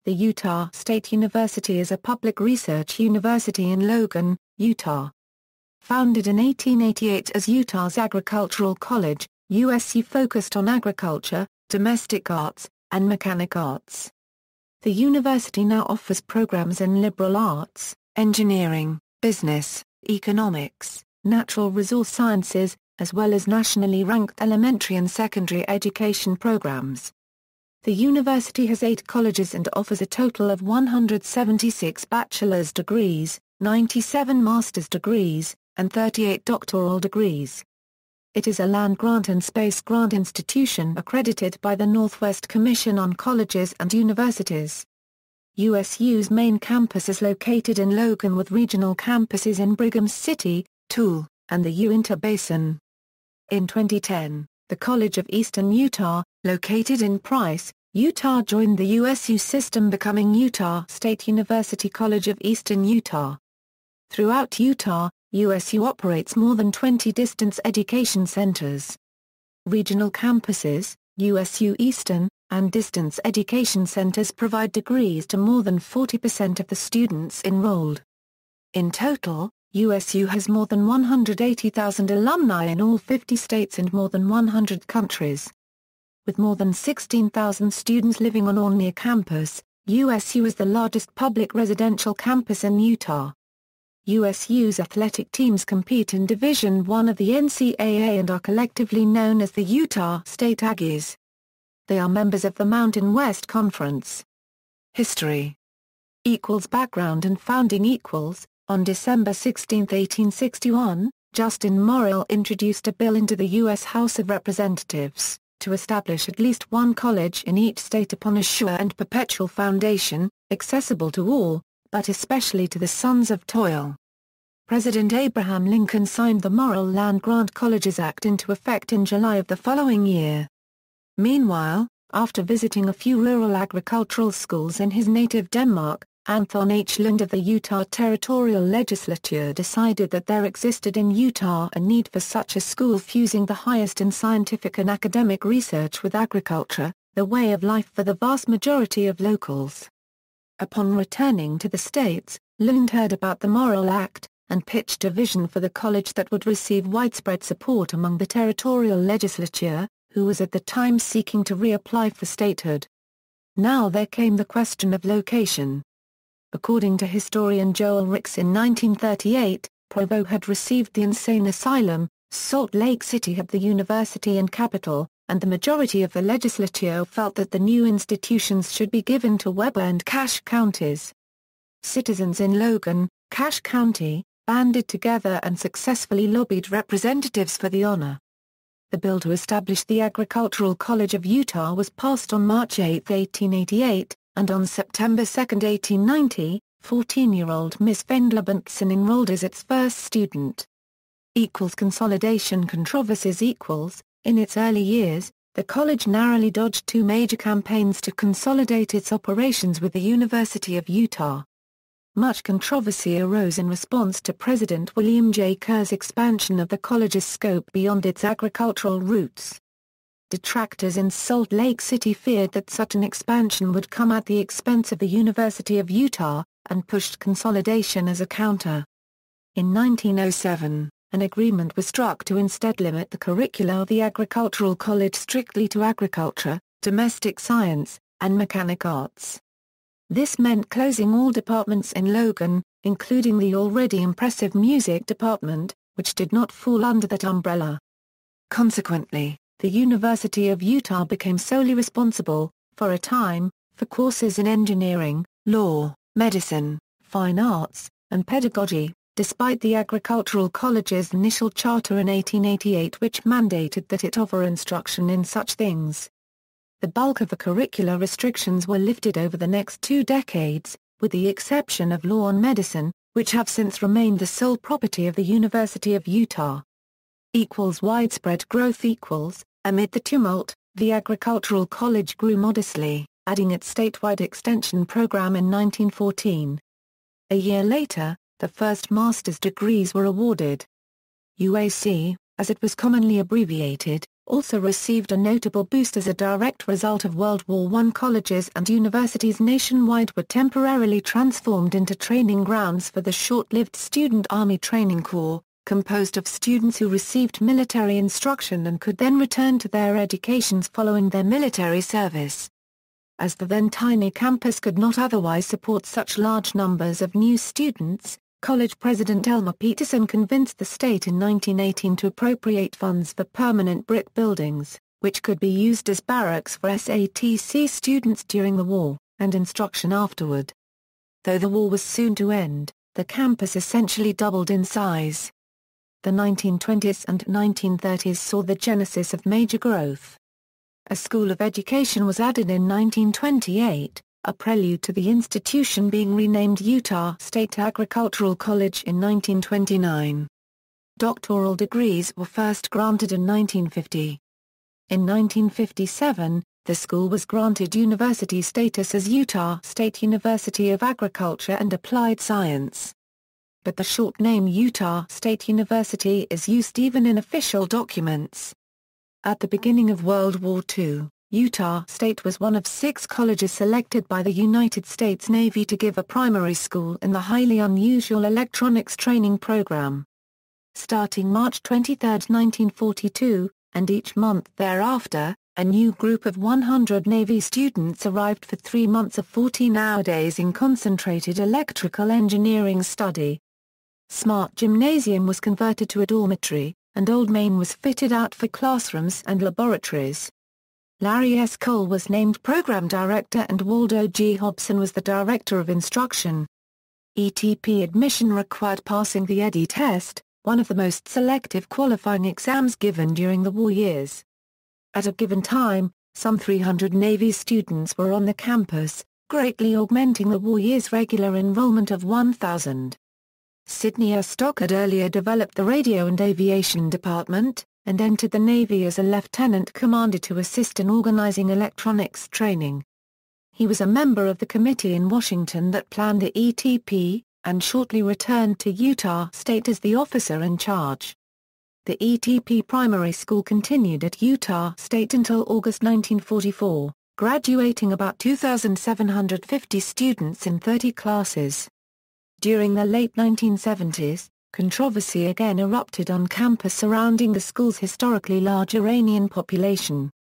The Utah State University is a public research university in Logan, Utah. Founded in 1888 as Utah's Agricultural College, USU focused on agriculture, domestic arts, and mechanic arts. The university now offers programs in liberal arts, engineering, business, economics, natural resource sciences, as well as nationally ranked elementary and secondary education programs. The university has 8 colleges and offers a total of 176 bachelor's degrees, 97 master's degrees, and 38 doctoral degrees. It is a land-grant and space-grant institution accredited by the Northwest Commission on Colleges and Universities. USU's main campus is located in Logan with regional campuses in Brigham City, Tooele, and the Uintah Basin. In 2010, the College of Eastern Utah, located in Price, Utah joined the USU system, becoming Utah State University College of Eastern Utah. Throughout Utah, USU operates more than 20 distance education centers. Regional campuses, USU Eastern, and distance education centers provide degrees to more than 40% of the students enrolled. In total, USU has more than 180,000 alumni in all 50 states and more than 100 countries. With more than 16,000 students living on or near campus, USU is the largest public residential campus in Utah. USU's athletic teams compete in Division I of the NCAA and are collectively known as the Utah State Aggies. They are members of the Mountain West Conference. History. Eccles background and founding. Eccles, on December 16, 1861, Justin Morrill introduced a bill into the U.S. House of Representatives to establish at least one college in each state upon a sure and perpetual foundation, accessible to all, but especially to the sons of toil. President Abraham Lincoln signed the Morrill Land Grant Colleges Act into effect in July of the following year. Meanwhile, after visiting a few rural agricultural schools in his native Denmark, Anton H. Lund of the Utah Territorial Legislature decided that there existed in Utah a need for such a school fusing the highest in scientific and academic research with agriculture, the way of life for the vast majority of locals. Upon returning to the States, Lund heard about the Morrill Act, and pitched a vision for the college that would receive widespread support among the territorial legislature, who was at the time seeking to reapply for statehood. Now there came the question of location. According to historian Joel Ricks, in 1938, Provo had received the insane asylum, Salt Lake City had the university and capital, and the majority of the legislature felt that the new institutions should be given to Weber and Cache counties. Citizens in Logan, Cache County, banded together and successfully lobbied representatives for the honor. The bill to establish the Agricultural College of Utah was passed on March 8, 1888, and on September 2, 1890, 14-year-old Miss Vendler Bentson enrolled as its first student. Equals consolidation controversies. Equals, in its early years, the college narrowly dodged 2 major campaigns to consolidate its operations with the University of Utah. Much controversy arose in response to President William J. Kerr's expansion of the college's scope beyond its agricultural roots. Detractors in Salt Lake City feared that such an expansion would come at the expense of the University of Utah, and pushed consolidation as a counter. In 1907, an agreement was struck to instead limit the curricula of the Agricultural College strictly to agriculture, domestic science, and mechanic arts. This meant closing all departments in Logan, including the already impressive music department, which did not fall under that umbrella. Consequently, the University of Utah became solely responsible, for a time, for courses in engineering, law, medicine, fine arts, and pedagogy, despite the Agricultural College's initial charter in 1888, which mandated that it offer instruction in such things. The bulk of the curricular restrictions were lifted over the next 2 decades, with the exception of law and medicine, which have since remained the sole property of the University of Utah. Equals widespread growth. Equals, amid the tumult, the Agricultural College grew modestly, adding its statewide extension program in 1914. A year later, the first master's degrees were awarded. UAC, as it was commonly abbreviated, also received a notable boost as a direct result of World War I. Colleges and universities nationwide were temporarily transformed into training grounds for the short-lived Student Army Training Corps, composed of students who received military instruction and could then return to their educations following their military service. As the then tiny campus could not otherwise support such large numbers of new students, college president Elmer Peterson convinced the state in 1918 to appropriate funds for permanent brick buildings, which could be used as barracks for SATC students during the war, and instruction afterward. Though the war was soon to end, the campus essentially doubled in size. The 1920s and 1930s saw the genesis of major growth. A School of Education was added in 1928, a prelude to the institution being renamed Utah State Agricultural College in 1929. Doctoral degrees were first granted in 1950. In 1957, the school was granted university status as Utah State University of Agriculture and Applied Science. But the short name Utah State University is used even in official documents. At the beginning of World War II, Utah State was one of 6 colleges selected by the United States Navy to give a primary school in the highly unusual electronics training program. Starting March 23, 1942, and each month thereafter, a new group of 100 Navy students arrived for 3 months of 14-hour days in concentrated electrical engineering study. Smart Gymnasium was converted to a dormitory, and Old Main was fitted out for classrooms and laboratories. Larry S. Cole was named program director and Waldo G. Hobson was the director of instruction. ETP admission required passing the EDI test, one of the most selective qualifying exams given during the war years. At a given time, some 300 Navy students were on the campus, greatly augmenting the war year's regular enrollment of 1,000. Sidney S. Stock had earlier developed the radio and aviation department, and entered the Navy as a lieutenant commander to assist in organizing electronics training. He was a member of the committee in Washington that planned the ETP, and shortly returned to Utah State as the officer in charge. The ETP primary school continued at Utah State until August 1944, graduating about 2,750 students in 30 classes. During the late 1970s, controversy again erupted on campus surrounding the school's historically large Iranian population.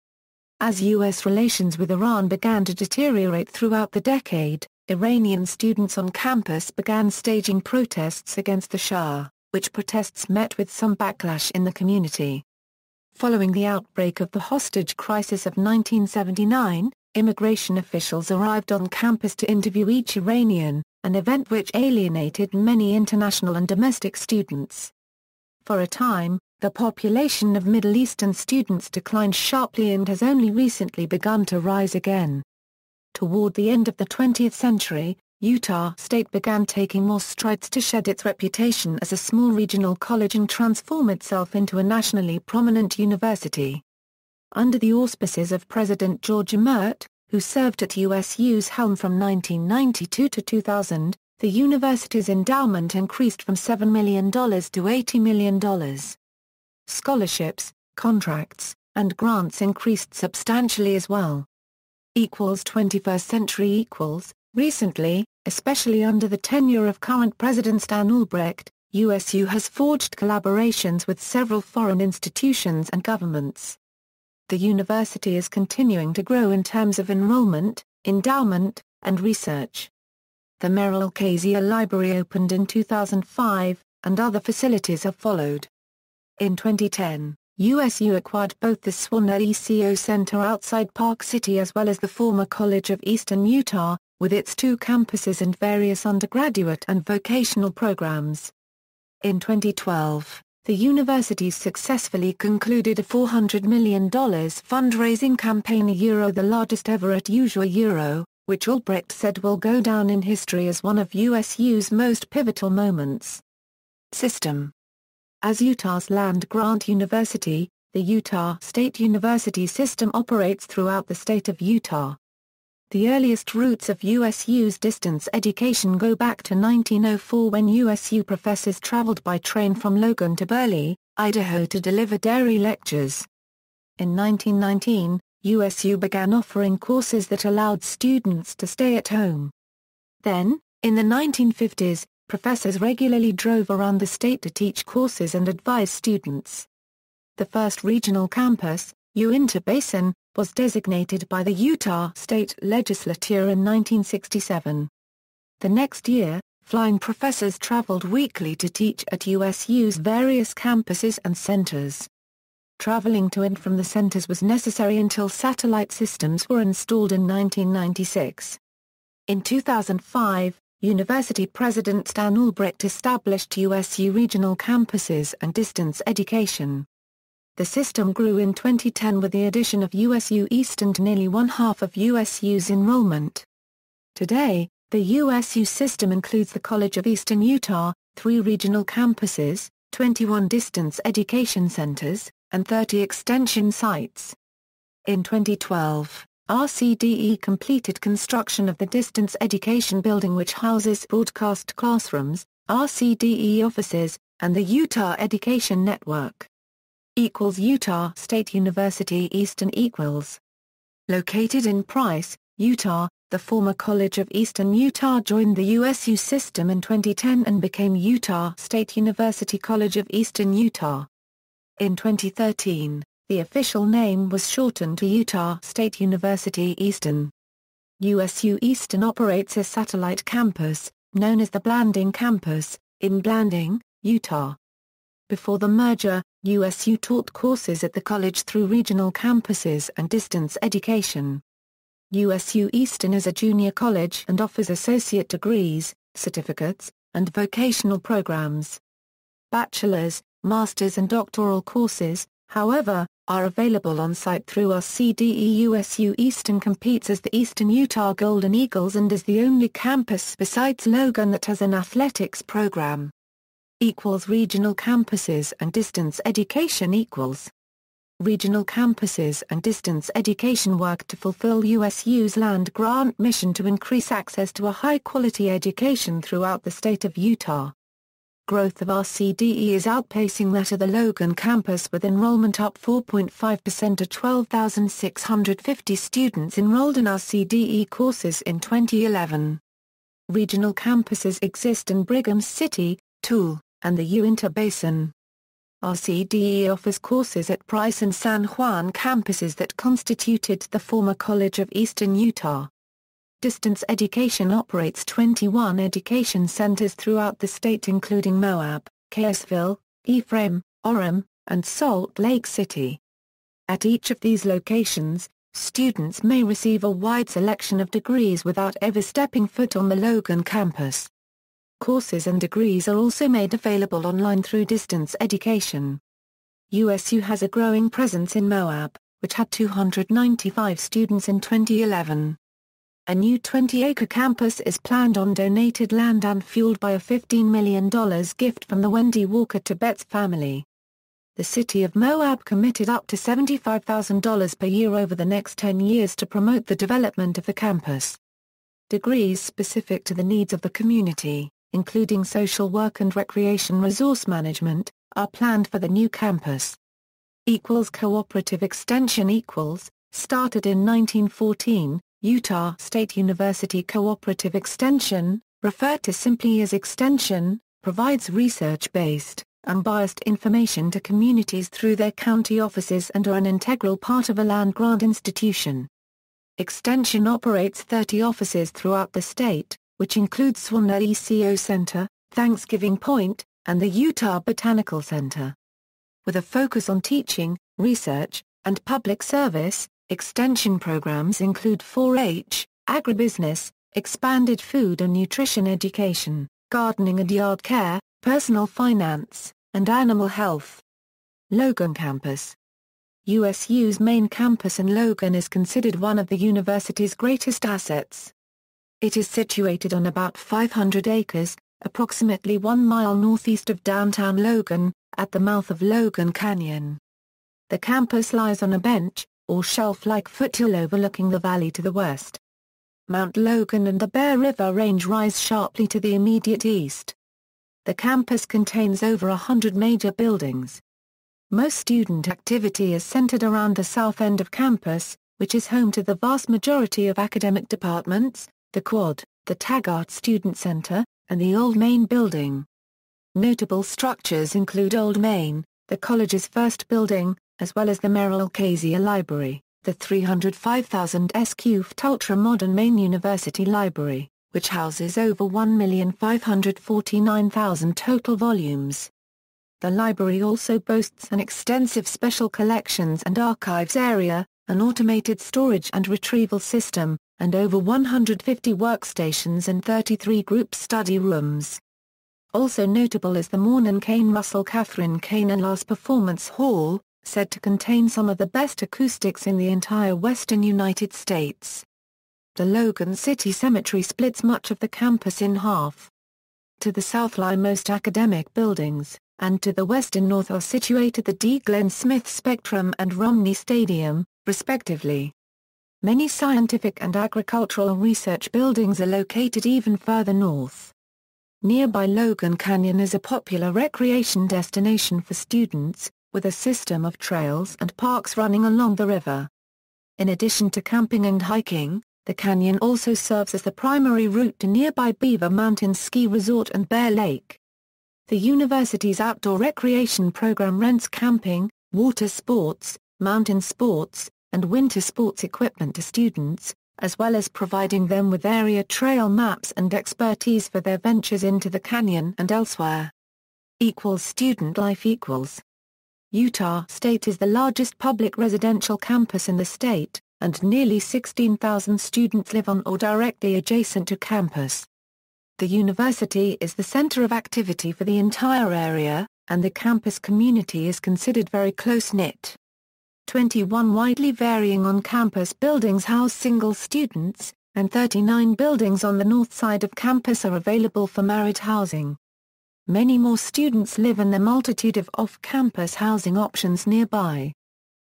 As U.S. relations with Iran began to deteriorate throughout the decade, Iranian students on campus began staging protests against the Shah, which protests met with some backlash in the community. Following the outbreak of the hostage crisis of 1979, immigration officials arrived on campus to interview each Iranian, an event which alienated many international and domestic students. For a time, the population of Middle Eastern students declined sharply and has only recently begun to rise again. Toward the end of the 20th century, Utah State began taking more strides to shed its reputation as a small regional college and transform itself into a nationally prominent university. Under the auspices of President George Emmert, who served at USU's helm from 1992 to 2000, the university's endowment increased from $7 million to $80 million. Scholarships, contracts, and grants increased substantially as well. 21st century equals, recently, especially under the tenure of current President Stan Albrecht, USU has forged collaborations with several foreign institutions and governments. The university is continuing to grow in terms of enrollment, endowment, and research. The Merrill Cazier Library opened in 2005, and other facilities have followed. In 2010, USU acquired both the Swander ECO Center outside Park City as well as the former College of Eastern Utah, with its 2 campuses and various undergraduate and vocational programs. In 2012, the university successfully concluded a $400 million fundraising campaign, the largest ever at USU, which Albrecht said will go down in history as one of USU's most pivotal moments. System. As Utah's land-grant university, the Utah State University system operates throughout the state of Utah. The earliest roots of USU's distance education go back to 1904 when USU professors traveled by train from Logan to Burley, Idaho to deliver dairy lectures. In 1919, USU began offering courses that allowed students to stay at home. Then, in the 1950s, professors regularly drove around the state to teach courses and advise students. The first regional campus, Uintah Basin, was designated by the Utah State Legislature in 1967. The next year, flying professors traveled weekly to teach at USU's various campuses and centers. Traveling to and from the centers was necessary until satellite systems were installed in 1996. In 2005, University President Stan Albrecht established USU Regional Campuses and distance education. The system grew in 2010 with the addition of USU Eastern to nearly one-half of USU's enrollment. Today, the USU system includes the College of Eastern Utah, 3 regional campuses, 21 distance education centers, and 30 extension sites. In 2012, RCDE completed construction of the distance education building which houses broadcast classrooms, RCDE offices, and the Utah Education Network. Eccles Utah State University Eastern Eccles. Located in Price, Utah, the former College of Eastern Utah joined the USU system in 2010 and became Utah State University College of Eastern Utah. In 2013, the official name was shortened to Utah State University Eastern. USU Eastern operates a satellite campus, known as the Blanding Campus, in Blanding, Utah. Before the merger, USU taught courses at the college through regional campuses and distance education. USU Eastern is a junior college and offers associate degrees, certificates, and vocational programs. Bachelor's, master's and doctoral courses, however, are available on-site through RCDE. USU Eastern competes as the Eastern Utah Golden Eagles and is the only campus besides Logan that has an athletics program. Equals regional campuses and distance education. Equals regional campuses and distance education work to fulfill USU's land grant mission to increase access to a high-quality education throughout the state of Utah. Growth of RCDE is outpacing that of the Logan campus with enrollment up 4.5% to 12,650 students enrolled in RCDE courses in 2011. Regional campuses exist in Brigham City, Tooele, and the Uintah Basin. RCDE offers courses at Price and San Juan campuses that constituted the former College of Eastern Utah. Distance education operates 21 education centers throughout the state including Moab, Kaysville, Ephraim, Orem, and Salt Lake City. At each of these locations, students may receive a wide selection of degrees without ever stepping foot on the Logan campus. Courses and degrees are also made available online through distance education. USU has a growing presence in Moab, which had 295 students in 2011. A new 20-acre campus is planned on donated land and fueled by a $15 million gift from the Wendy Walker Tibbetts family. The city of Moab committed up to $75,000 per year over the next 10 years to promote the development of the campus. Degrees specific to the needs of the community, including social work and recreation resource management, are planned for the new campus. Equals Cooperative Extension. Equals, started in 1914, Utah State University Cooperative Extension, referred to simply as Extension, provides research-based, unbiased information to communities through their county offices and are an integral part of a land-grant institution. Extension operates 30 offices throughout the state, which includes Swander ECO Center, Thanksgiving Point, and the Utah Botanical Center. With a focus on teaching, research, and public service, extension programs include 4-H, agribusiness, expanded food and nutrition education, gardening and yard care, personal finance, and animal health. Logan Campus. USU's main campus in Logan is considered one of the university's greatest assets. It is situated on about 500 acres, approximately 1 mile northeast of downtown Logan, at the mouth of Logan Canyon. The campus lies on a bench, or shelf-like foothill overlooking the valley to the west. Mount Logan and the Bear River Range rise sharply to the immediate east. The campus contains over 100 major buildings. Most student activity is centered around the south end of campus, which is home to the vast majority of academic departments, the Quad, the Taggart Student Center, and the Old Main Building. Notable structures include Old Main, the college's first building, as well as the Merrill Cazier Library, the 305,000 sq ft ultra-modern Main University Library, which houses over 1,549,000 total volumes. The library also boasts an extensive special collections and archives area, an automated storage and retrieval system, and over 150 workstations and 33 group study rooms. Also notable is the Mornan Cain Russell Catherine Cain and Lars Performance Hall, said to contain some of the best acoustics in the entire western United States. The Logan City Cemetery splits much of the campus in half. To the south lie most academic buildings, and to the west and north are situated the D. Glenn Smith Spectrum and Romney Stadium, respectively. Many scientific and agricultural research buildings are located even further north. Nearby Logan Canyon is a popular recreation destination for students, with a system of trails and parks running along the river. In addition to camping and hiking, the canyon also serves as the primary route to nearby Beaver Mountain Ski Resort and Bear Lake. The university's outdoor recreation program rents camping, water sports, mountain sports, and winter sports equipment to students, as well as providing them with area trail maps and expertise for their ventures into the canyon and elsewhere. Student life. Utah State is the largest public residential campus in the state, and nearly 16,000 students live on or directly adjacent to campus. The university is the center of activity for the entire area, and the campus community is considered very close-knit. 21 widely varying on-campus buildings house single students, and 39 buildings on the north side of campus are available for married housing. Many more students live in the multitude of off-campus housing options nearby.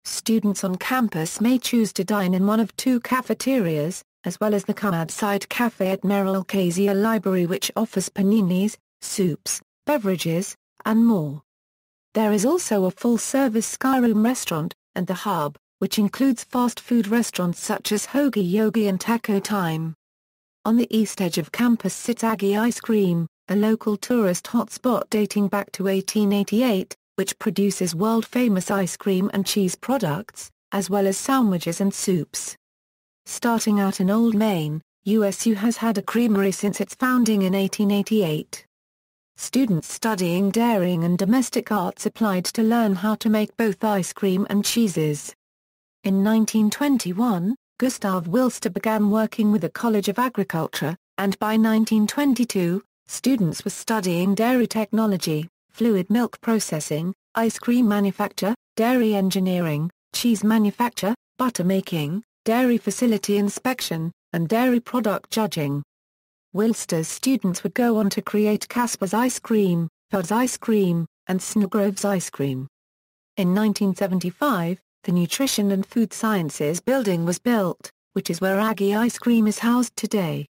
Students on campus may choose to dine in one of two cafeterias, as well as the Come-Outside Cafe at Merrill Cazier Library, which offers paninis, soups, beverages, and more. There is also a full-service Skyroom restaurant, and The Hub, which includes fast food restaurants such as Hoagie Yogi and Taco Time. On the east edge of campus sits Aggie Ice Cream, a local tourist hotspot dating back to 1888, which produces world-famous ice cream and cheese products, as well as sandwiches and soups. Starting out in Old Main, USU has had a creamery since its founding in 1888. Students studying dairying and domestic arts applied to learn how to make both ice cream and cheeses. In 1921, Gustav Wilster began working with the College of Agriculture, and by 1922, students were studying dairy technology, fluid milk processing, ice cream manufacture, dairy engineering, cheese manufacture, butter making, dairy facility inspection, and dairy product judging. Wilster's students would go on to create Casper's Ice Cream, Fud's Ice Cream, and Snowgrove's Ice Cream. In 1975, the Nutrition and Food Sciences building was built, which is where Aggie Ice Cream is housed today.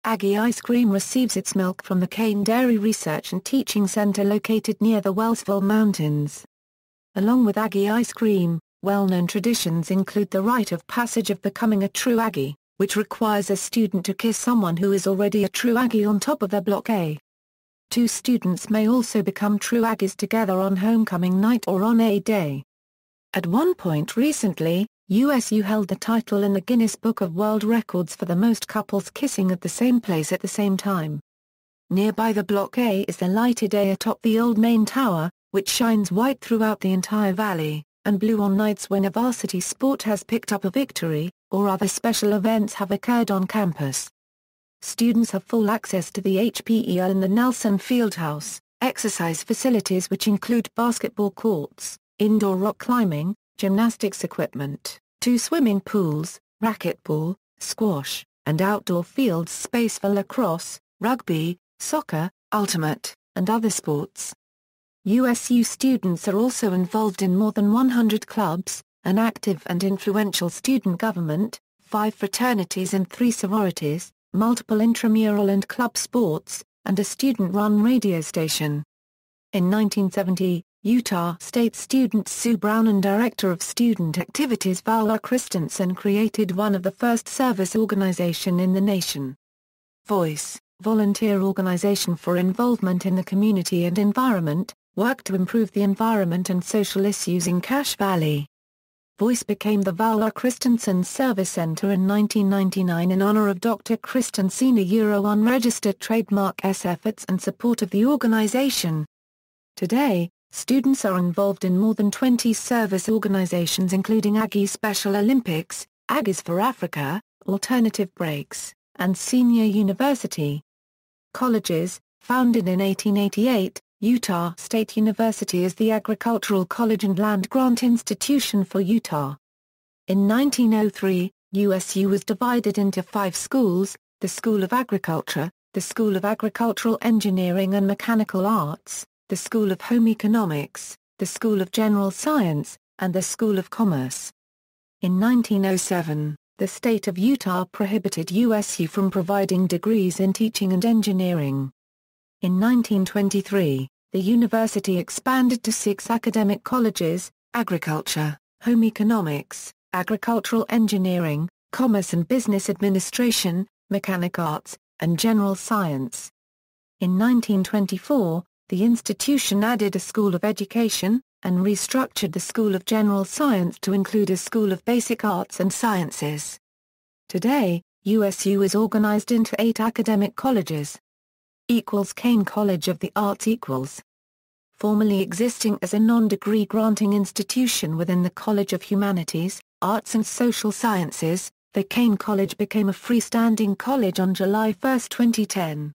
Aggie Ice Cream receives its milk from the Cane Dairy Research and Teaching Center located near the Wellsville Mountains. Along with Aggie Ice Cream, well-known traditions include the rite of passage of becoming a true Aggie, which requires a student to kiss someone who is already a true Aggie on top of their Block A. Two students may also become true Aggies together on homecoming night or on A-Day. At one point recently, USU held the title in the Guinness Book of World Records for the most couples kissing at the same place at the same time. Nearby the Block A is the lighted A atop the Old Main Tower, which shines white throughout the entire valley, and blue on nights when a varsity sport has picked up a victory, or other special events have occurred on campus. Students have full access to the HPEL and the Nelson Fieldhouse, exercise facilities which include basketball courts, indoor rock climbing, gymnastics equipment, 2 swimming pools, racquetball, squash, and outdoor fields space for lacrosse, rugby, soccer, ultimate, and other sports. USU students are also involved in more than 100 clubs, an active and influential student government, 5 fraternities and 3 sororities, multiple intramural and club sports, and a student-run radio station. In 1970, Utah State student Sue Brown and Director of Student Activities Vala Christensen created one of the first service organization in the nation. Voice, volunteer organization for involvement in the community and environment, worked to improve the environment and social issues in Cache Valley. Voice became the Vala Christensen Service Center in 1999 in honor of Dr. Christensen unregistered trademark S efforts and support of the organization. Today, students are involved in more than 20 service organizations including Aggie Special Olympics, Aggies for Africa, Alternative Breaks, and Senior University. Colleges, founded in 1888, Utah State University is the agricultural college and land-grant institution for Utah. In 1903, USU was divided into 5 schools: the School of Agriculture, the School of Agricultural Engineering and Mechanical Arts, the School of Home Economics, the School of General Science, and the School of Commerce. In 1907, the state of Utah prohibited USU from providing degrees in teaching and engineering. In 1923, the university expanded to 6 academic colleges: Agriculture, Home Economics, Agricultural Engineering, Commerce and Business Administration, Mechanic Arts, and General Science. In 1924, the institution added a School of Education, and restructured the School of General Science to include a School of Basic Arts and Sciences. Today, USU is organized into 8 academic colleges. Kane College of the Arts Eccles. Formerly existing as a non-degree granting institution within the College of Humanities, Arts and Social Sciences, the Kane College became a freestanding college on July 1, 2010.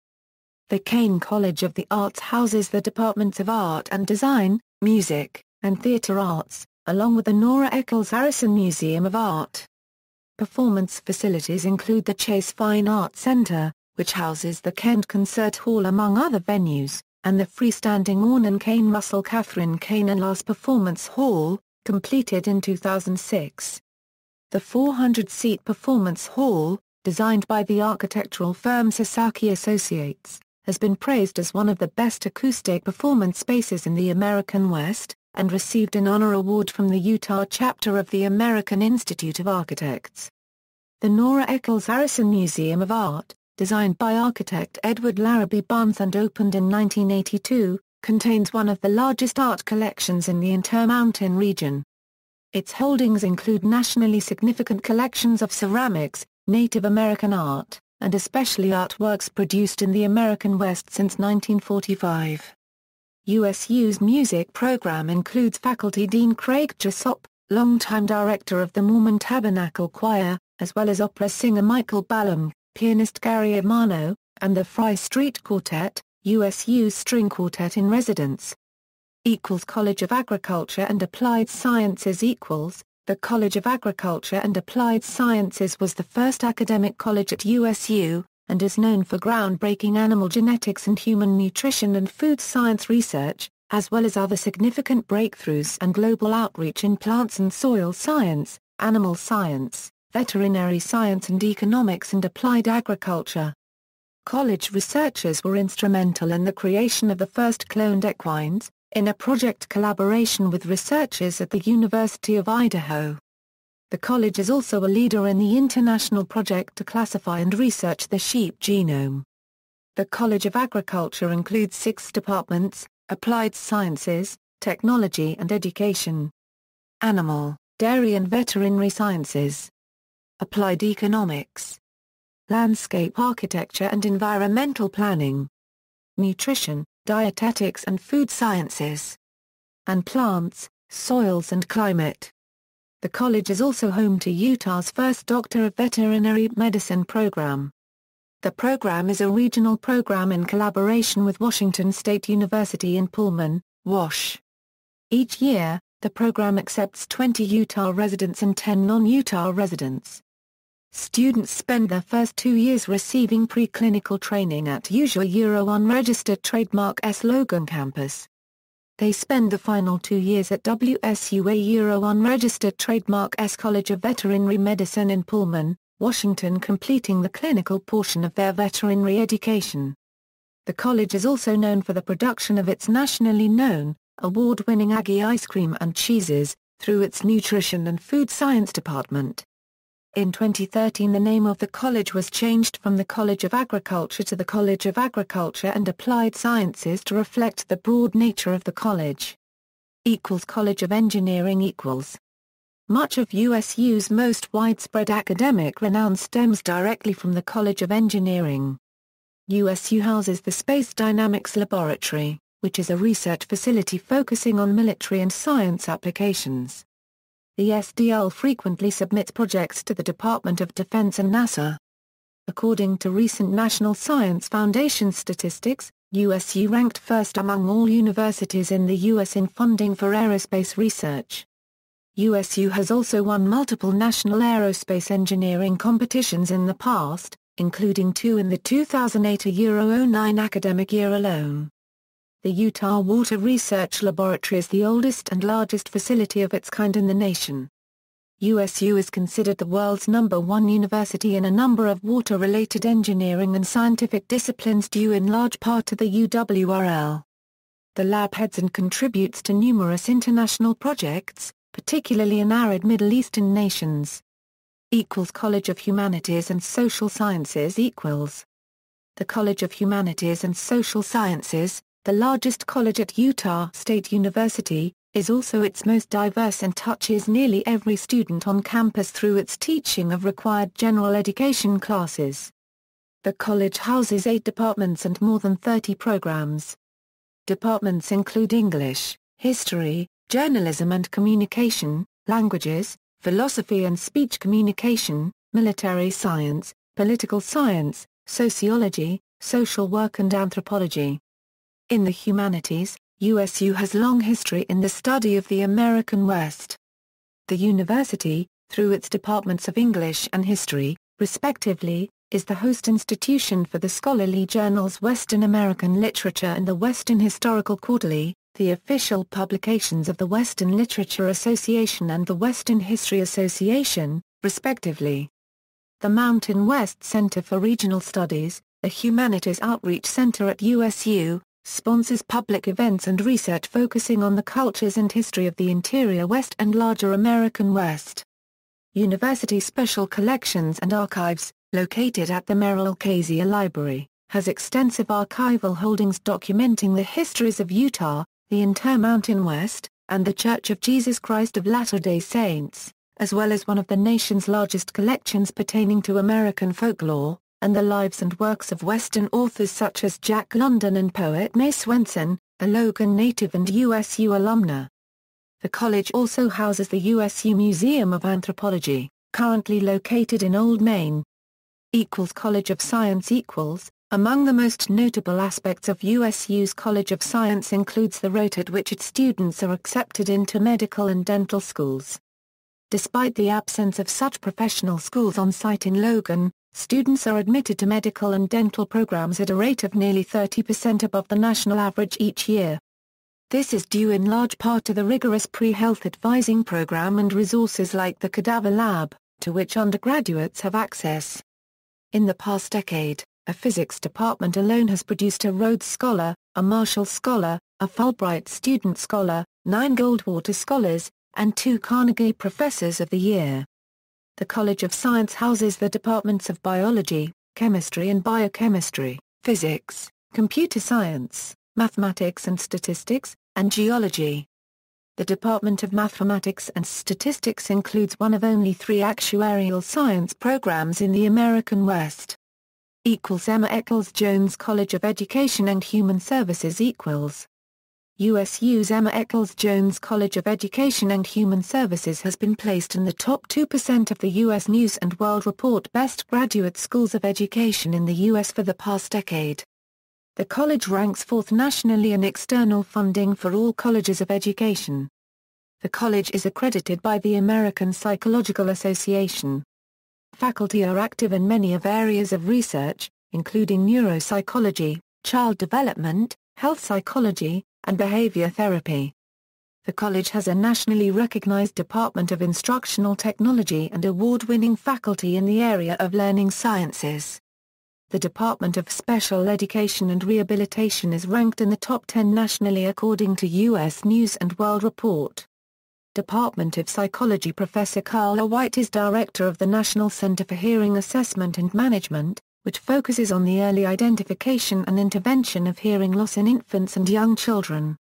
The Kane College of the Arts houses the departments of Art and Design, Music, and Theatre Arts, along with the Nora Eccles Harrison Museum of Art. Performance facilities include the Chase Fine Arts Center, which houses the Kent Concert Hall among other venues, and the freestanding Ornan Kane Russell Catherine Kane and Last Performance Hall, completed in 2006. The 400-seat Performance Hall, designed by the architectural firm Sasaki Associates, has been praised as one of the best acoustic performance spaces in the American West, and received an honor award from the Utah chapter of the American Institute of Architects. The Nora Eccles Harrison Museum of Art, designed by architect Edward Larrabee Barnes and opened in 1982, contains one of the largest art collections in the Intermountain region. Its holdings include nationally significant collections of ceramics, Native American art, and especially artworks produced in the American West since 1945. USU's music program includes faculty Dean Craig Jessup, longtime director of the Mormon Tabernacle Choir, as well as opera singer Michael Ballum, pianist Gary Amano, and the Fry Street Quartet, USU's string quartet in residence. College of Agriculture and Applied Sciences. The College of Agriculture and Applied Sciences was the first academic college at USU, and is known for groundbreaking animal genetics and human nutrition and food science research, as well as other significant breakthroughs and global outreach in plants and soil science, animal science, veterinary science and economics and applied agriculture. College researchers were instrumental in the creation of the first cloned equines, in a project collaboration with researchers at the University of Idaho. The college is also a leader in the international project to classify and research the sheep genome. The College of Agriculture includes 6 departments: Applied Sciences, Technology and Education, Animal, Dairy and Veterinary Sciences, Applied Economics, Landscape Architecture and Environmental Planning, Nutrition, Dietetics and Food Sciences, and Plants, Soils and Climate. The college is also home to Utah's first Doctor of Veterinary Medicine program. The program is a regional program in collaboration with Washington State University in Pullman, WashU. Each year, the program accepts 20 Utah residents and 10 non-Utah residents. Students spend their first 2 years receiving preclinical training at USU unregistered trademark S Logan Campus. They spend the final 2 years at WSU unregistered trademark S College of Veterinary Medicine in Pullman, Washington, completing the clinical portion of their veterinary education. The college is also known for the production of its nationally known, award-winning Aggie Ice Cream and Cheeses, through its Nutrition and Food Science Department. In 2013 the name of the college was changed from the College of Agriculture to the College of Agriculture and Applied Sciences to reflect the broad nature of the college. College of Engineering Eccles. Much of USU's most widespread academic renown stems directly from the College of Engineering. USU houses the Space Dynamics Laboratory, which is a research facility focusing on military and science applications. The SDL frequently submits projects to the Department of Defense and NASA. According to recent National Science Foundation statistics, USU ranked first among all universities in the U.S. in funding for aerospace research. USU has also won multiple national aerospace engineering competitions in the past, including 2 in the 2008-09 academic year alone. The Utah Water Research Laboratory is the oldest and largest facility of its kind in the nation. USU is considered the world's #1 university in a number of water-related engineering and scientific disciplines due in large part to the UWRL. The lab heads and contributes to numerous international projects, particularly in arid Middle Eastern nations. College of Humanities and Social Sciences Eccles. The College of Humanities and Social Sciences, the largest college at Utah State University, is also its most diverse and touches nearly every student on campus through its teaching of required general education classes. The college houses 8 departments and more than 30 programs. Departments include English, History, Journalism and Communication, Languages, Philosophy and Speech Communication, Military Science, Political Science, Sociology, Social Work and Anthropology. In the humanities, USU has long history in the study of the American West. The university, through its departments of English and History, respectively, is the host institution for the scholarly journals Western American Literature and the Western Historical Quarterly, the official publications of the Western Literature Association and the Western History Association, respectively. The Mountain West Center for Regional Studies, a humanities outreach center at USU, sponsors public events and research focusing on the cultures and history of the interior West and larger American West. University Special Collections and Archives, located at the Merrill Cazier Library, has extensive archival holdings documenting the histories of Utah, the Intermountain West, and the Church of Jesus Christ of Latter-day Saints, as well as one of the nation's largest collections pertaining to American folklore, and the lives and works of Western authors such as Jack London and poet May Swenson, a Logan native and USU alumna. The college also houses the USU Museum of Anthropology, currently located in Old Main. College of Science Eccles. Among the most notable aspects of USU's College of Science includes the rate at which its students are accepted into medical and dental schools. Despite the absence of such professional schools on site in Logan, students are admitted to medical and dental programs at a rate of nearly 30% above the national average each year. This is due in large part to the rigorous pre-health advising program and resources like the cadaver lab, to which undergraduates have access. In the past decade, a physics department alone has produced a Rhodes Scholar, a Marshall Scholar, a Fulbright Student Scholar, 9 Goldwater Scholars, and 2 Carnegie Professors of the Year. The College of Science houses the departments of Biology, Chemistry and Biochemistry, Physics, Computer Science, Mathematics and Statistics, and Geology. The Department of Mathematics and Statistics includes one of only 3 actuarial science programs in the American West. Emma Eccles Jones College of Education and Human Services Eccles. USU's Emma Eccles Jones College of Education and Human Services has been placed in the top 2% of the U.S. News & World Report Best Graduate Schools of Education in the U.S. for the past decade. The college ranks 4th nationally in external funding for all colleges of education. The college is accredited by the American Psychological Association. Faculty are active in many of areas of research, including neuropsychology, child development, health psychology, and behavior therapy. The college has a nationally recognized Department of Instructional Technology and award-winning faculty in the area of learning sciences. The Department of Special Education and Rehabilitation is ranked in the top 10 nationally according to U.S. News & World Report. Department of Psychology Professor Carla White is director of the National Center for Hearing Assessment and Management, which focuses on the early identification and intervention of hearing loss in infants and young children.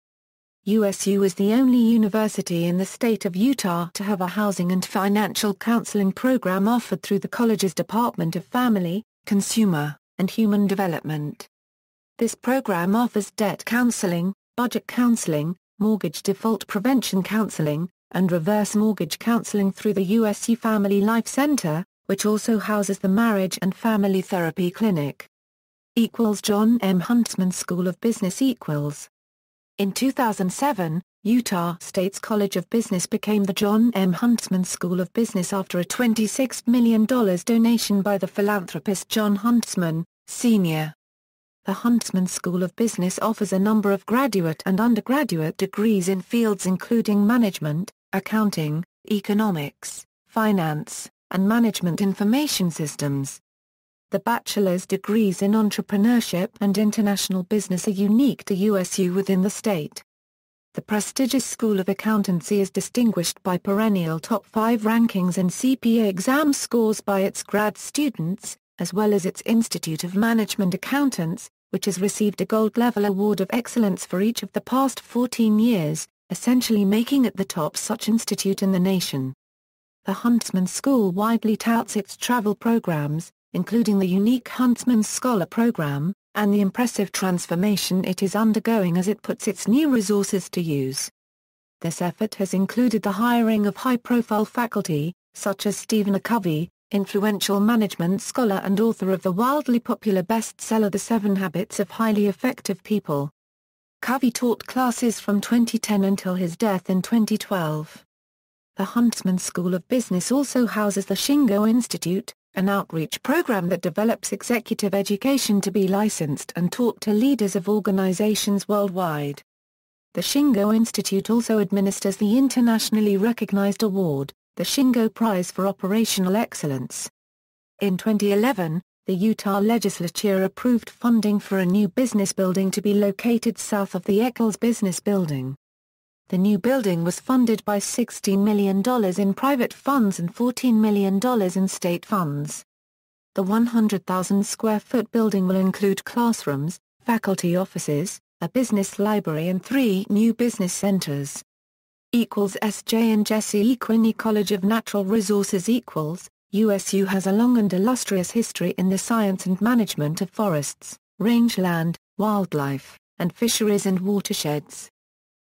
USU is the only university in the state of Utah to have a housing and financial counseling program offered through the college's Department of Family, Consumer, and Human Development. This program offers debt counseling, budget counseling, mortgage default prevention counseling, and reverse mortgage counseling through the USU Family Life Center, which also houses the Marriage and Family Therapy Clinic. Eccles John M. Huntsman School of Business Eccles. In 2007, Utah State's College of Business became the John M. Huntsman School of Business after a $26 million donation by the philanthropist John Huntsman, Sr. The Huntsman School of Business offers a number of graduate and undergraduate degrees in fields including management, accounting, economics, finance, and management information systems. The bachelor's degrees in entrepreneurship and international business are unique to USU within the state. The prestigious School of Accountancy is distinguished by perennial top 5 rankings in CPA exam scores by its grad students, as well as its Institute of Management Accountants, which has received a gold-level award of excellence for each of the past 14 years, essentially making it the top such institute in the nation. The Huntsman School widely touts its travel programs, including the unique Huntsman Scholar Program, and the impressive transformation it is undergoing as it puts its new resources to use. This effort has included the hiring of high-profile faculty, such as Stephen Covey, influential management scholar and author of the wildly popular bestseller The 7 Habits of Highly Effective People. Covey taught classes from 2010 until his death in 2012. The Huntsman School of Business also houses the Shingo Institute, an outreach program that develops executive education to be licensed and taught to leaders of organizations worldwide. The Shingo Institute also administers the internationally recognized award, the Shingo Prize for Operational Excellence. In 2011, the Utah legislature approved funding for a new business building to be located south of the Echols Business Building. The new building was funded by $16 million in private funds and $14 million in state funds. The 100,000-square-foot building will include classrooms, faculty offices, a business library and 3 new business centers. Equals S.J. and Jesse E. Quinney College of Natural Resources Equals, USU has a long and illustrious history in the science and management of forests, rangeland, wildlife, and fisheries and watersheds.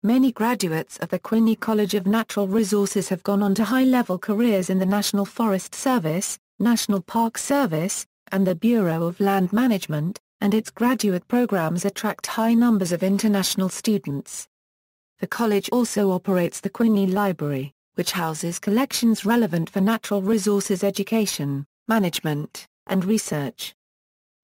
Many graduates of the Quinney College of Natural Resources have gone on to high-level careers in the National Forest Service, National Park Service, and the Bureau of Land Management, and its graduate programs attract high numbers of international students. The college also operates the Quinney Library, which houses collections relevant for natural resources education, management, and research.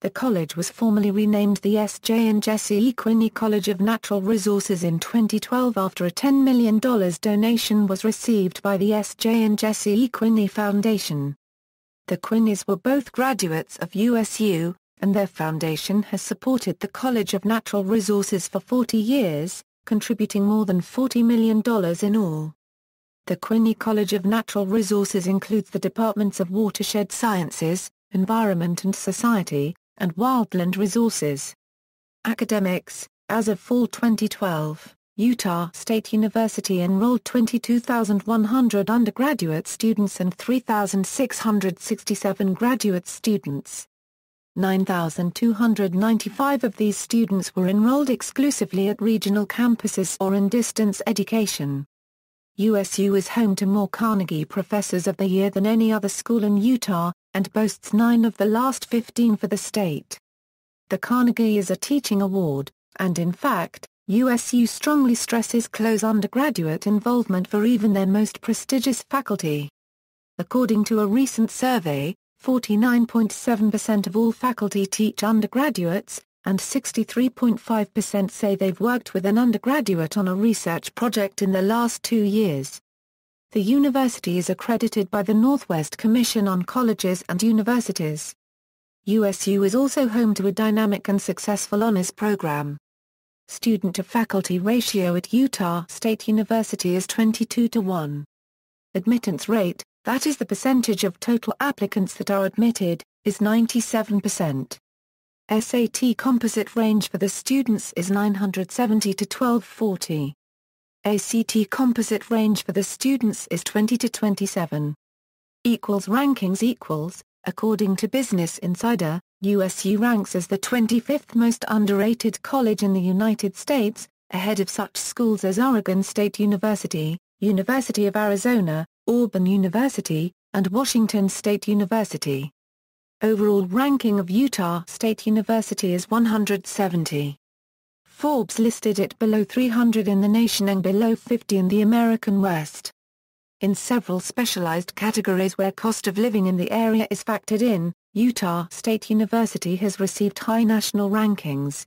The college was formally renamed the S.J. and Jesse E. Quinney College of Natural Resources in 2012 after a $10 million donation was received by the S.J. and Jesse E. Quinney Foundation. The Quinneys were both graduates of USU, and their foundation has supported the College of Natural Resources for 40 years, contributing more than $40 million in all. The Quinney College of Natural Resources includes the Departments of Watershed Sciences, Environment and Society, and Wildland Resources. Academics: as of fall 2012, Utah State University enrolled 22,100 undergraduate students and 3,667 graduate students. 9,295 of these students were enrolled exclusively at regional campuses or in distance education. USU is home to more Carnegie Professors of the Year than any other school in Utah, and boasts 9 of the last 15 for the state. The Carnegie is a teaching award, and in fact, USU strongly stresses close undergraduate involvement for even their most prestigious faculty. According to a recent survey, 49.7% of all faculty teach undergraduates, and 63.5% say they've worked with an undergraduate on a research project in the last 2 years. The university is accredited by the Northwest Commission on Colleges and Universities. USU is also home to a dynamic and successful honors program. Student-to-faculty ratio at Utah State University is 22:1. Admittance rate, that is the percentage of total applicants that are admitted, is 97%. SAT composite range for the students is 970 to 1240. ACT composite range for the students is 20 to 27. Equals rankings equals, according to Business Insider, USU ranks as the 25th most underrated college in the United States, ahead of such schools as Oregon State University, University of Arizona, Auburn University, and Washington State University. Overall ranking of Utah State University is 170. Forbes listed it below 300 in the nation and below 50 in the American West. In several specialized categories where cost of living in the area is factored in, Utah State University has received high national rankings.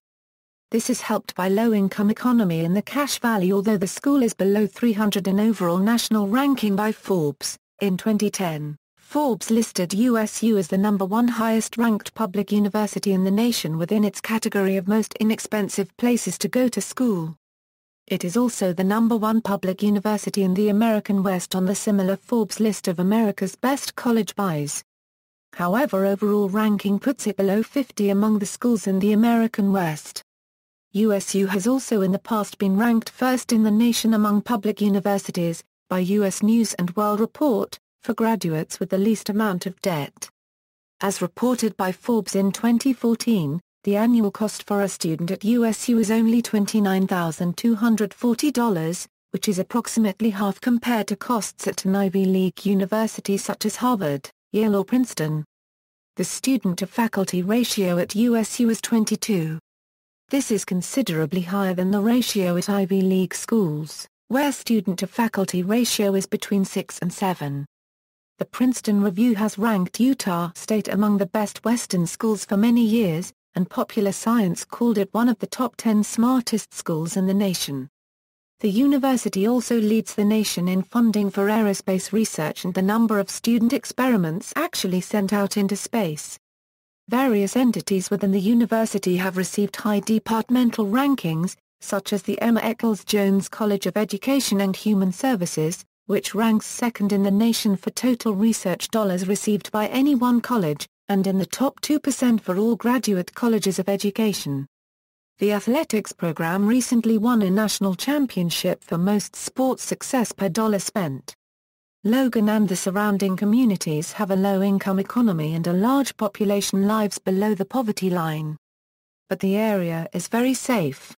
This is helped by low-income economy in the Cache Valley, although the school is below 300 in overall national ranking by Forbes. In 2010, Forbes listed USU as the #1 highest-ranked public university in the nation within its category of most inexpensive places to go to school. It is also the #1 public university in the American West on the similar Forbes list of America's best college buys. However, overall ranking puts it below 50 among the schools in the American West. USU has also in the past been ranked first in the nation among public universities, by U.S. News & World Report, for graduates with the least amount of debt. As reported by Forbes in 2014, the annual cost for a student at USU is only $29,240, which is approximately half compared to costs at an Ivy League university such as Harvard, Yale or Princeton. The student-to-faculty ratio at USU is 22. This is considerably higher than the ratio at Ivy League schools, where student-to-faculty ratio is between 6 and 7. The Princeton Review has ranked Utah State among the best Western schools for many years, and Popular Science called it one of the top 10 smartest schools in the nation. The university also leads the nation in funding for aerospace research and the number of student experiments actually sent out into space. Various entities within the university have received high departmental rankings, such as the Emma Eccles Jones College of Education and Human Services, which ranks second in the nation for total research dollars received by any one college, and in the top 2% for all graduate colleges of education. The athletics program recently won a national championship for most sports success per dollar spent. Logan and the surrounding communities have a low-income economy and a large population lives below the poverty line. But the area is very safe.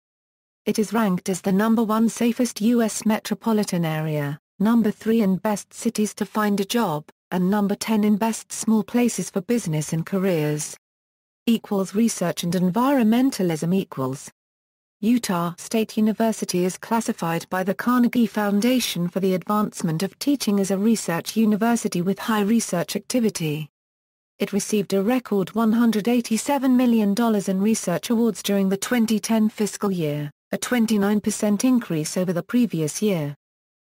It is ranked as the #1 safest U.S. metropolitan area, #3 in best cities to find a job, and #10 in best small places for business and careers. Equals research and environmentalism equals. Utah State University is classified by the Carnegie Foundation for the Advancement of Teaching as a research university with high research activity. It received a record $187 million in research awards during the 2010 fiscal year, a 29% increase over the previous year.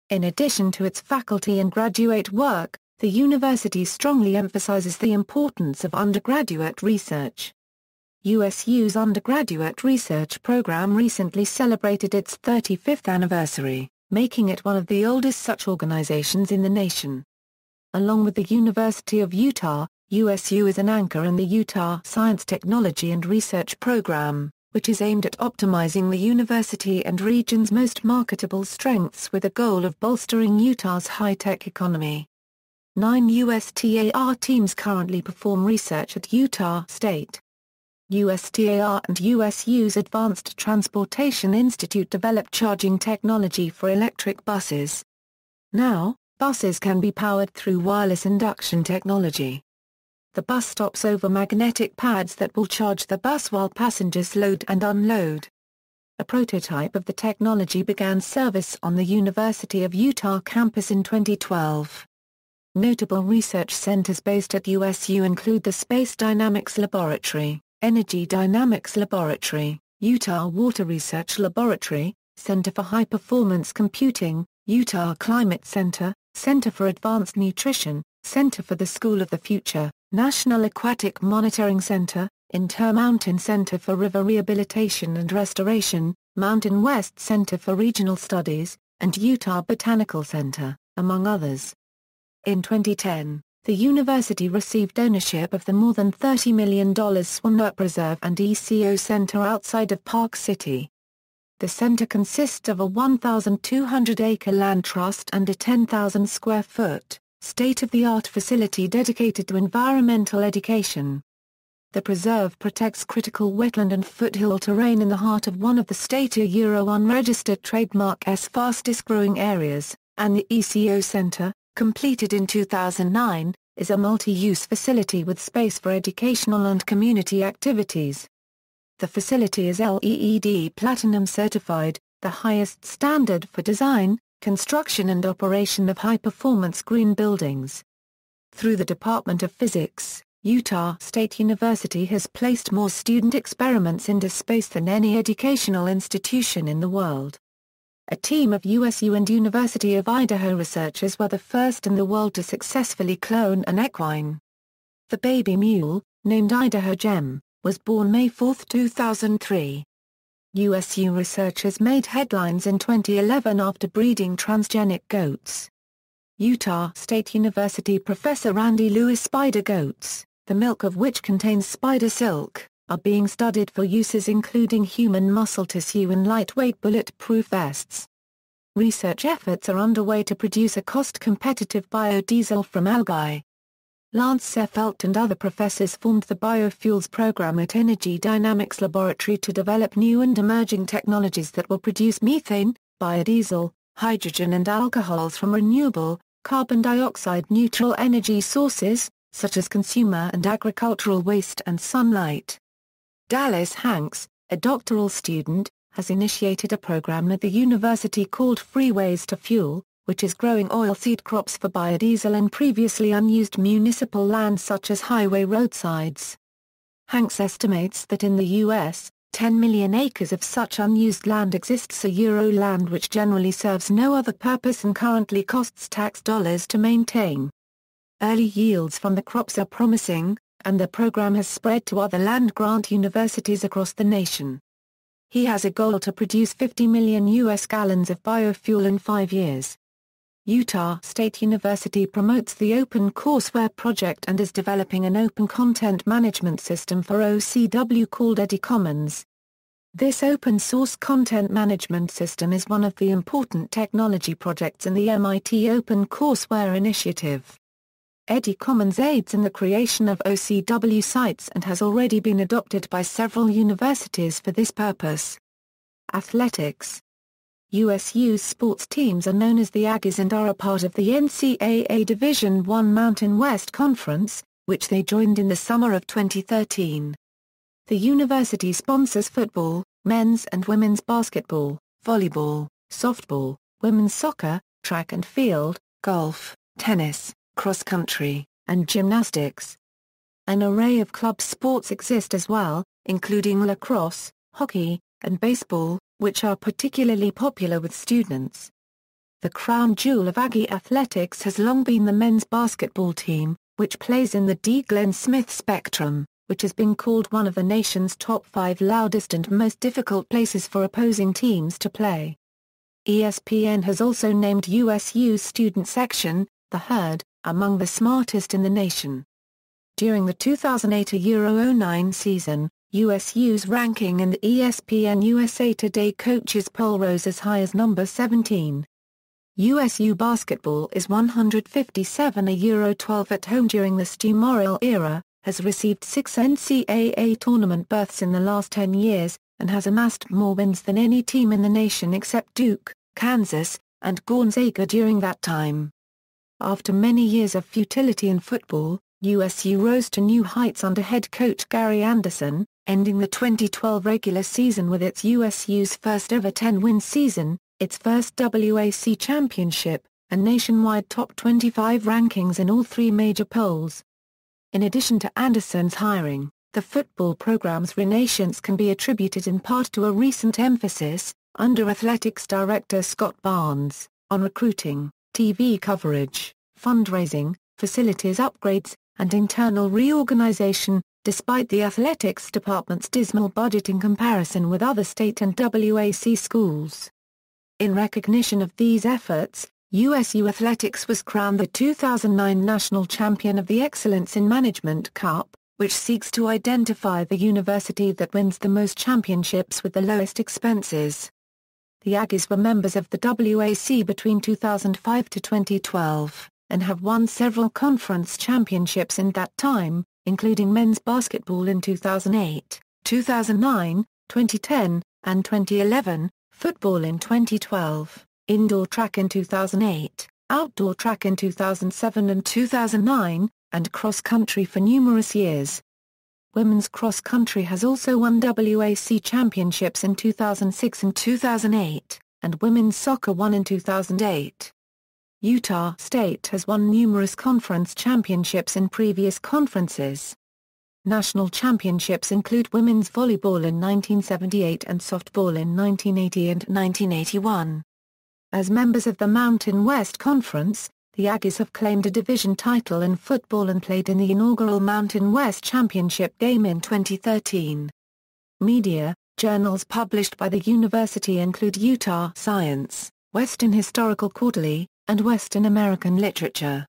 In addition to its faculty and graduate work, the university strongly emphasizes the importance of undergraduate research. USU's undergraduate research program recently celebrated its 35th anniversary, making it one of the oldest such organizations in the nation. Along with the University of Utah, USU is an anchor in the Utah Science Technology and Research Program, which is aimed at optimizing the university and region's most marketable strengths with the goal of bolstering Utah's high-tech economy. 9 USTAR teams currently perform research at Utah State. USTAR and USU's Advanced Transportation Institute developed charging technology for electric buses. Now, buses can be powered through wireless induction technology. The bus stops over magnetic pads that will charge the bus while passengers load and unload. A prototype of the technology began service on the University of Utah campus in 2012. Notable research centers based at USU include the Space Dynamics Laboratory, Energy Dynamics Laboratory, Utah Water Research Laboratory, Center for High Performance Computing, Utah Climate Center, Center for Advanced Nutrition, Center for the School of the Future, National Aquatic Monitoring Center, Intermountain Center for River Rehabilitation and Restoration, Mountain West Center for Regional Studies, and Utah Botanical Center, among others. In 2010, the university received ownership of the more than $30 million Swander Preserve and ECO Center outside of Park City. The center consists of a 1,200-acre land trust and a 10,000-square-foot, state-of-the-art facility dedicated to environmental education. The preserve protects critical wetland and foothill terrain in the heart of one of the state unregistered trademark's fastest-growing areas, and the ECO Center, completed in 2009, is a multi-use facility with space for educational and community activities. The facility is LEED Platinum certified, the highest standard for design, construction and operation of high-performance green buildings. Through the Department of Physics, Utah State University has placed more student experiments into space than any educational institution in the world. A team of USU and University of Idaho researchers were the first in the world to successfully clone an equine. The baby mule, named Idaho Gem, was born May 4, 2003. USU researchers made headlines in 2011 after breeding transgenic goats. Utah State University professor Randy Lewis spider goats, the milk of which contains spider silk, are being studied for uses including human muscle tissue and lightweight bulletproof vests. Research efforts are underway to produce a cost-competitive biodiesel from algae. Lance Sefelt and other professors formed the Biofuels program at Energy Dynamics Laboratory to develop new and emerging technologies that will produce methane, biodiesel, hydrogen and alcohols from renewable, carbon dioxide-neutral energy sources, such as consumer and agricultural waste and sunlight. Dallas Hanks, a doctoral student, has initiated a program at the university called Freeways to Fuel, which is growing oilseed crops for biodiesel in previously unused municipal land such as highway roadsides. Hanks estimates that in the U.S., 10 million acres of such unused land exists, land which generally serves no other purpose and currently costs tax dollars to maintain. Early yields from the crops are promising, and the program has spread to other land-grant universities across the nation. He has a goal to produce 50 million U.S. gallons of biofuel in 5 years. Utah State University promotes the Open Courseware project and is developing an open content management system for OCW called Aggie Commons. This open-source content management system is one of the important technology projects in the MIT Open Courseware initiative. Aggie Commons aids in the creation of OCW sites and has already been adopted by several universities for this purpose. Athletics. USU's sports teams are known as the Aggies and are a part of the NCAA Division I Mountain West Conference, which they joined in the summer of 2013. The university sponsors football, men's and women's basketball, volleyball, softball, women's soccer, track and field, golf, tennis, cross-country, and gymnastics. An array of club sports exist as well, including lacrosse, hockey, and baseball, which are particularly popular with students. The crown jewel of Aggie athletics has long been the men's basketball team, which plays in the D. Glenn Smith Spectrum, which has been called one of the nation's top 5 loudest and most difficult places for opposing teams to play. ESPN has also named USU's student section, the Herd, among the smartest in the nation. During the 2008-09 season, USU's ranking in the ESPN USA Today Coaches Poll rose as high as number 17. USU basketball is 157-12 at home during the Stu Morrill era, has received 6 NCAA tournament berths in the last 10 years, and has amassed more wins than any team in the nation except Duke, Kansas, and Gonzaga during that time. After many years of futility in football, USU rose to new heights under head coach Gary Anderson, ending the 2012 regular season with its USU's first-ever 10-win season, its first WAC championship, and nationwide top 25 rankings in all 3 major polls. In addition to Anderson's hiring, the football program's renaissance can be attributed in part to a recent emphasis, under athletics director Scott Barnes, on recruiting, TV coverage, fundraising, facilities upgrades, and internal reorganization, despite the athletics department's dismal budget in comparison with other state and WAC schools. In recognition of these efforts, USU Athletics was crowned the 2009 National Champion of the Excellence in Management Cup, which seeks to identify the university that wins the most championships with the lowest expenses. The Aggies were members of the WAC between 2005 to 2012, and have won several conference championships in that time, including men's basketball in 2008, 2009, 2010, and 2011, football in 2012, indoor track in 2008, outdoor track in 2007 and 2009, and cross-country for numerous years. Women's cross-country has also won WAC championships in 2006 and 2008, and women's soccer won in 2008. Utah State has won numerous conference championships in previous conferences. National championships include women's volleyball in 1978 and softball in 1980 and 1981. As members of the Mountain West Conference, the Aggies have claimed a division title in football and played in the inaugural Mountain West Championship game in 2013. Media, journals published by the university include Utah Science, Western Historical Quarterly, and Western American Literature.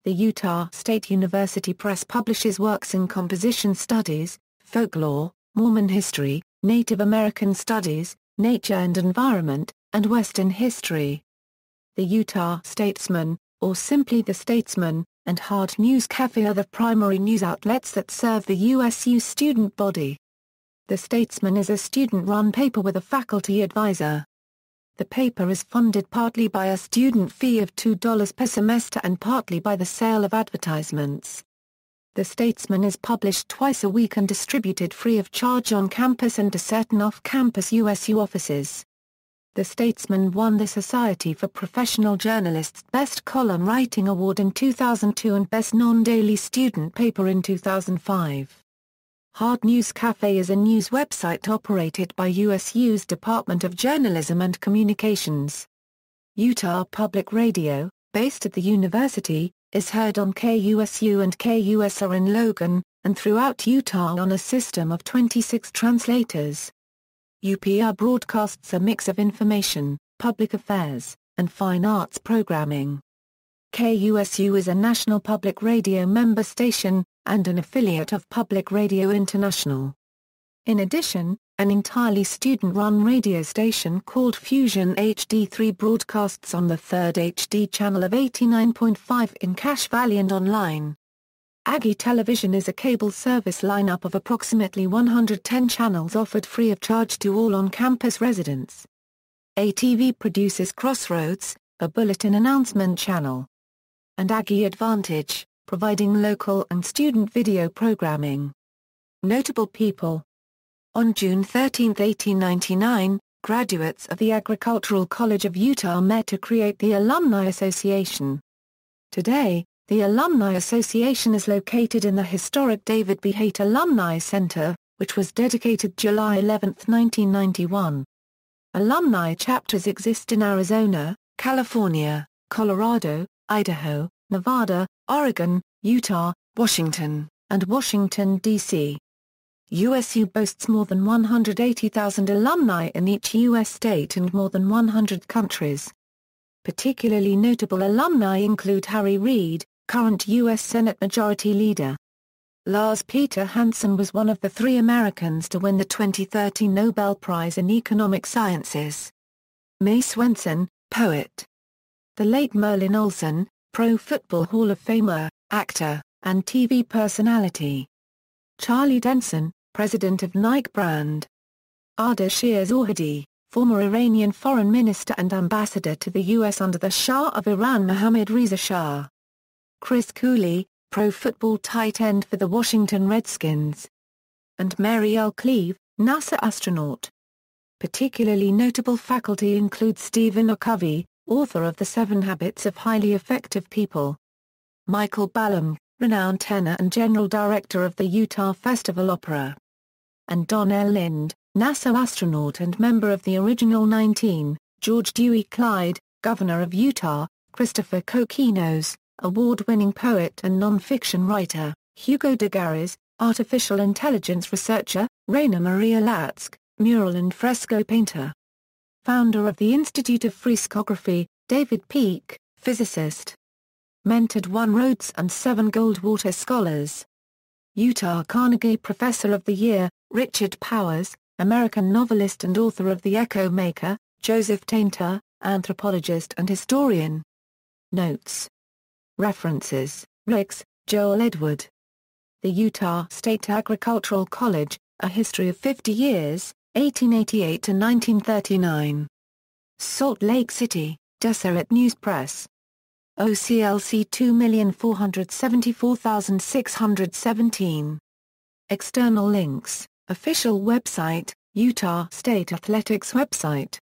The Utah State University Press publishes works in composition studies, folklore, Mormon history, Native American studies, nature and environment, and Western history. The Utah Statesman, or simply The Statesman, and Hard News Cafe are the primary news outlets that serve the USU student body. The Statesman is a student-run paper with a faculty advisor. The paper is funded partly by a student fee of $2 per semester and partly by the sale of advertisements. The Statesman is published twice a week and distributed free of charge on campus and to certain off-campus USU offices. The Statesman won the Society for Professional Journalists' Best Column Writing Award in 2002 and Best Non-Daily Student Paper in 2005. Hard News Cafe is a news website operated by USU's Department of Journalism and Communications. Utah Public Radio, based at the university, is heard on KUSU and KUSR in Logan, and throughout Utah on a system of 26 translators. UPR broadcasts a mix of information, public affairs, and fine arts programming. KUSU is a national public radio member station, and an affiliate of Public Radio International. In addition, an entirely student-run radio station called Fusion HD3 broadcasts on the 3rd HD channel of 89.5 in Cache Valley and online. Aggie Television is a cable service lineup of approximately 110 channels offered free of charge to all on-campus residents. ATV produces Crossroads, a bulletin announcement channel. And Aggie Advantage, providing local and student video programming. Notable people. On June 13, 1899, graduates of the Agricultural College of Utah met to create the Alumni Association. Today, the Alumni Association is located in the historic David B. Haight Alumni Center, which was dedicated July 11, 1991. Alumni chapters exist in Arizona, California, Colorado, Idaho, Nevada, Oregon, Utah, Washington, and Washington, D.C. USU boasts more than 180,000 alumni in each U.S. state and more than 100 countries. Particularly notable alumni include Harry Reid, current U.S. Senate Majority Leader. Lars Peter Hansen was one of the 3 Americans to win the 2013 Nobel Prize in Economic Sciences. Mae Swenson, poet. The late Merlin Olsen, Pro Football Hall of Famer, actor, and TV personality. Charlie Denson, president of Nike brand. Ardeshir Zohedi, former Iranian foreign minister and ambassador to the U.S. under the Shah of Iran Mohammad Reza Shah. Chris Cooley, pro football tight end for the Washington Redskins. And Mary L. Cleve, NASA astronaut. Particularly notable faculty include Stephen R. Covey, author of The 7 Habits of Highly Effective People. Michael Ballum, renowned tenor and general director of the Utah Festival Opera. And Don L. Lind, NASA astronaut and member of the Original 19, George Dewey Clyde, governor of Utah, Christopher Kokinos, award-winning poet and non-fiction writer, Hugo de Garis, artificial intelligence researcher, Rainer Maria Latzke, mural and fresco painter. Founder of the Institute of Frescography, David Peake, physicist. Mentored 1 Rhodes and 7 Goldwater Scholars. Utah Carnegie Professor of the Year, Richard Powers, American novelist and author of The Echo Maker, Joseph Tainter, anthropologist and historian. Notes. References, Ricks, Joel Edward. The Utah State Agricultural College, A History of 50 Years, 1888 to 1939. Salt Lake City, Deseret News Press. OCLC 2474617. External links, official website, Utah State Athletics website.